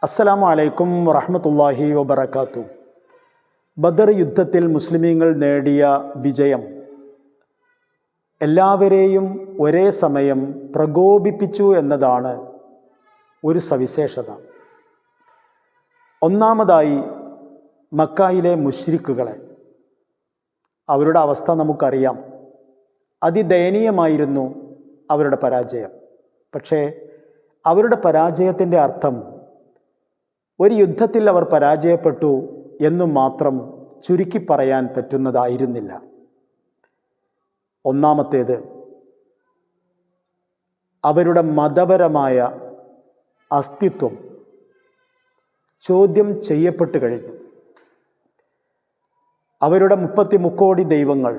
അസ്സലാമു അലൈക്കും വറഹ്മത്തുള്ളാഹി വബറകാതുഹു. ബദർ യുദ്ധത്തിൽ മുസ്ലിമീങ്ങൾ നേടിയ വിജയം എല്ലാവരെയും ഒരേ സമയം പ്രകോപിപ്പിച്ചു എന്നതാണ് ഒരു സവിശേഷത. ഒന്നാമതായി മക്കയിലെ മുശ്രിക്കുകളെ, അവരുടെ അവസ്ഥ നമുക്കറിയാം. അതിദയനീയമായിരുന്നു അവരുടെ പരാജയം. പക്ഷേ അവരുടെ പരാജയത്തിൻ്റെ അർത്ഥം ഒരു യുദ്ധത്തിൽ അവർ പരാജയപ്പെട്ടു എന്നു മാത്രം ചുരുക്കി പറയാൻ പറ്റുന്നതായിരുന്നില്ല. ഒന്നാമത്തേത്, അവരുടെ മതപരമായ അസ്തിത്വം ചോദ്യം ചെയ്യപ്പെട്ടു കഴിഞ്ഞു. അവരുടെ 33 ദൈവങ്ങൾ,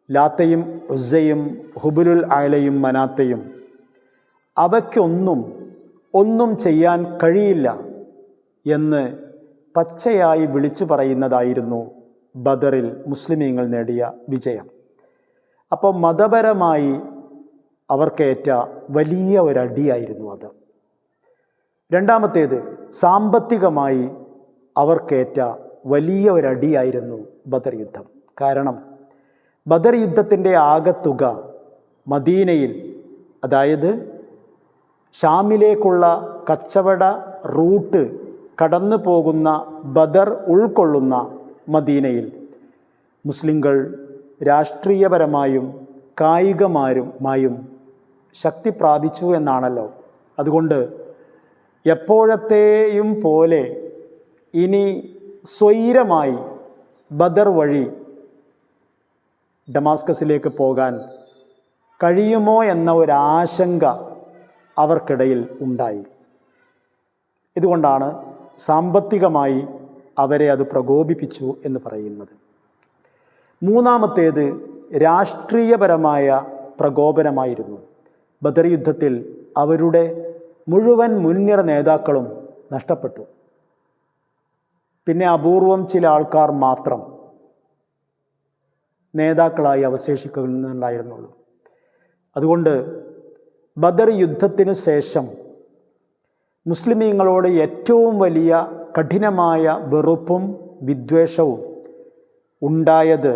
ലാത്തയും ഉസ്സയും ഹുബുലുൽ ആലയും മനാത്തയും, അവയ്ക്കൊന്നും ചെയ്യാൻ കഴിയില്ല എന്ന് പച്ചയായി വിളിച്ചു പറയുന്നതായിരുന്നു ബദറിൽ മുസ്ലിമീങ്ങൾ നേടിയ വിജയം. അപ്പോൾ മതപരമായി അവർക്കേറ്റ വലിയ ഒരടിയായിരുന്നു അത്. രണ്ടാമത്തേത്, സാമ്പത്തികമായി അവർക്കേറ്റ വലിയ ഒരടിയായിരുന്നു ബദർ യുദ്ധം. കാരണം ബദർ യുദ്ധത്തിൻ്റെ ആകത്തുക മദീനയിൽ, അതായത് ഷാമിലേക്കുള്ള കച്ചവട റൂട്ട് കടന്നു പോകുന്ന ബദർ ഉൾക്കൊള്ളുന്ന മദീനയിൽ മുസ്ലിങ്ങൾ രാഷ്ട്രീയപരമായും കായികമായും ശക്തി പ്രാപിച്ചു എന്നാണല്ലോ. അതുകൊണ്ട് എപ്പോഴത്തെയും പോലെ ഇനി സ്വൈരമായി ബദർ വഴി ഡമാസ്കസിലേക്ക് പോകാൻ കഴിയുമോ എന്ന ഒരാശങ്ക അവർക്കിടയിൽ ഉണ്ടായി. ഇതുകൊണ്ടാണ് സാമ്പത്തികമായി അവരെ അത് പ്രകോപിപ്പിച്ചു എന്ന് പറയുന്നത്. മൂന്നാമത്തേത്, രാഷ്ട്രീയപരമായ പ്രകോപനമായിരുന്നു. ബദർ യുദ്ധത്തിൽ അവരുടെ മുഴുവൻ മുൻനിര നേതാക്കളും നഷ്ടപ്പെട്ടു. പിന്നെ അപൂർവം ചില ആൾക്കാർ മാത്രം നേതാക്കളായി അവശേഷിക്കുന്നുണ്ടായിരുന്നുള്ളൂ. അതുകൊണ്ട് ബദർ യുദ്ധത്തിനു ശേഷം മുസ്ലിമീങ്ങളോട് ഏറ്റവും വലിയ കഠിനമായ വെറുപ്പും വിദ്വേഷവും ഉണ്ടായത്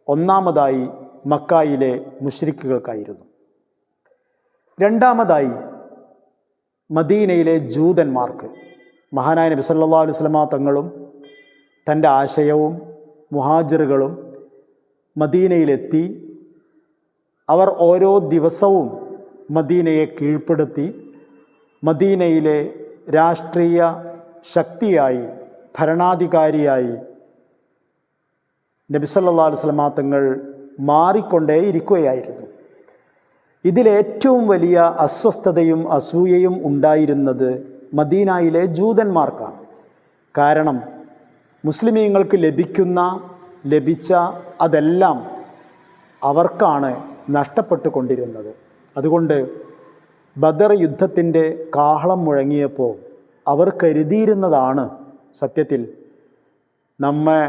ഒന്നാമതായി മക്കയിലെ മുശ്രിക്കുകൾക്കായിരുന്നു. രണ്ടാമതായി മദീനയിലെ ജൂതന്മാർക്ക്. മഹാനായ നബി സല്ലല്ലാഹു അലൈഹി വസല്ലമ തങ്ങളും തൻ്റെ ആശയവും മുഹാജിറുകളും മദീനയിലെത്തി. അവർ ഓരോ ദിവസവും മദീനയെ കീഴ്പ്പെടുത്തി മദീനയിലെ രാഷ്ട്രീയ ശക്തിയായി, ഭരണാധികാരിയായി നബി സല്ലല്ലാഹു അലൈഹി വസല്ലമ തങ്ങൾ മാറിക്കൊണ്ടേയിരിക്കുകയായിരുന്നു. ഇതിലേറ്റവും വലിയ അസ്വസ്ഥതയും അസൂയയും ഉണ്ടായിരുന്നത് മദീനയിലെ ജൂതന്മാർക്കാണ്. കാരണം മുസ്ലിമീങ്ങൾക്ക് ലഭിച്ച അതെല്ലാം അവർക്കാണ് നഷ്ടപ്പെട്ടുകൊണ്ടിരുന്നത്. അതുകൊണ്ട് ബദർ യുദ്ധത്തിൻ്റെ കാഹളം മുഴങ്ങിയപ്പോൾ അവർ കരുതിയിരുന്നതാണ് സത്യത്തിൽ നമ്മെ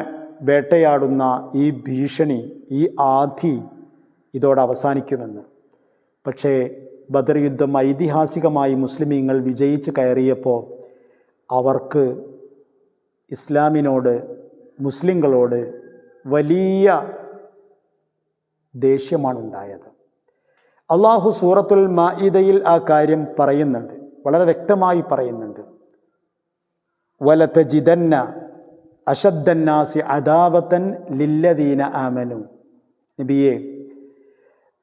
വേട്ടയാടുന്ന ഈ ഭീഷണി, ഈ ആധി ഇതോടെ അവസാനിക്കുമെന്ന്. പക്ഷേ ബദർ യുദ്ധം ഐതിഹാസികമായി മുസ്ലിമീങ്ങൾ വിജയിച്ച് കയറിയപ്പോൾ അവർക്ക് ഇസ്ലാമിനോട്, മുസ്ലിങ്ങളോട് വലിയ ദേഷ്യമാണ് ഉണ്ടായത്. അള്ളാഹു സൂറത്തുൽ മാഇദയിൽ ആ കാര്യം പറയുന്നുണ്ട്, വളരെ വ്യക്തമായി പറയുന്നുണ്ട്. വലതജിദന്ന അശദ്ദന്നാസി അദാവതൻ ലില്ലദീന ആമനു. നബിയെ,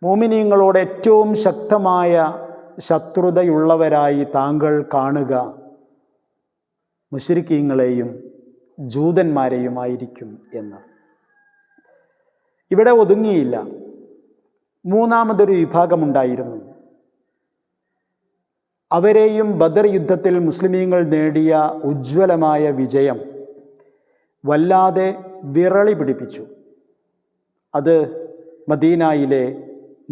മോമിനീങ്ങളോട് ഏറ്റവും ശക്തമായ ശത്രുതയുള്ളവരായി താങ്കൾ കാണുക മുശ്രിക്കീങ്ങളെയും ജൂതന്മാരെയുമായിരിക്കും എന്ന്. ഇവിടെ ഒതുങ്ങിയില്ല. മൂന്നാമതൊരു വിഭാഗമുണ്ടായിരുന്നു. അവരെയും ബദർ യുദ്ധത്തിൽ മുസ്ലിമീങ്ങൾ നേടിയ ഉജ്ജ്വലമായ വിജയം വല്ലാതെ വിറളി പിടിപ്പിച്ചു. അത് മദീനയിലെ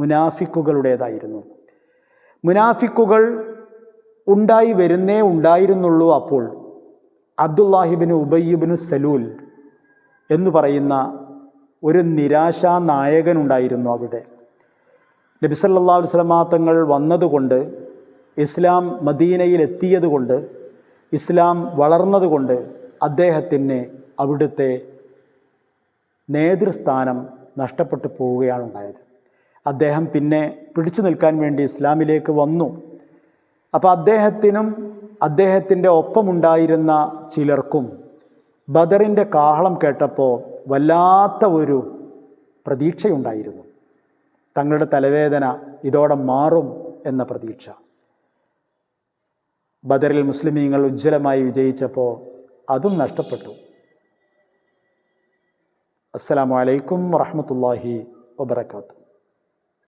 മുനാഫിക്കുകളുടേതായിരുന്നു. മുനാഫിക്കുകൾ ഉണ്ടായിരുന്നുള്ളൂ. അപ്പോൾ അബ്ദുല്ലാഹിബ്നു ഉബയ്യിബ്നു സലൂൽ എന്ന് പറയുന്ന ഒരു നിരാശാ നായകനുണ്ടായിരുന്നു അവിടെ. നബി സല്ലല്ലാഹു അലൈഹി വസല്ലമ തങ്ങൾ വന്നതുകൊണ്ട്, ഇസ്ലാം മദീനയിൽ എത്തിയതുകൊണ്ട് ഇസ്ലാം വളർന്നതുകൊണ്ട് അദ്ദേഹത്തിന് അവിടുത്തെ നേതൃസ്ഥാനം നഷ്ടപ്പെട്ടു പോവുകയാണ് ഉണ്ടായത്. അദ്ദേഹം പിന്നെ പിടിച്ചു നിൽക്കാൻ വേണ്ടി ഇസ്ലാമിലേക്ക് വന്നു. അപ്പോൾ അദ്ദേഹത്തിനും അദ്ദേഹത്തിൻ്റെ ഒപ്പമുണ്ടായിരുന്ന ചിലർക്കും ബദറിൻ്റെ കാഹളം കേട്ടപ്പോൾ വല്ലാത്ത ഒരു പ്രതീക്ഷയുണ്ടായിരുന്നു. തങ്ങളുടെ തലവേദന ഇതോടെ മാറും എന്ന പ്രതീക്ഷ. ബദറിൽ മുസ്ലിമീങ്ങൾ ഉജ്ജ്വലമായി വിജയിച്ചപ്പോൾ അതും നഷ്ടപ്പെട്ടു. അസ്സലാമു അലൈക്കും വറഹ്മത്തുള്ളാഹി വബറകാതുഹു.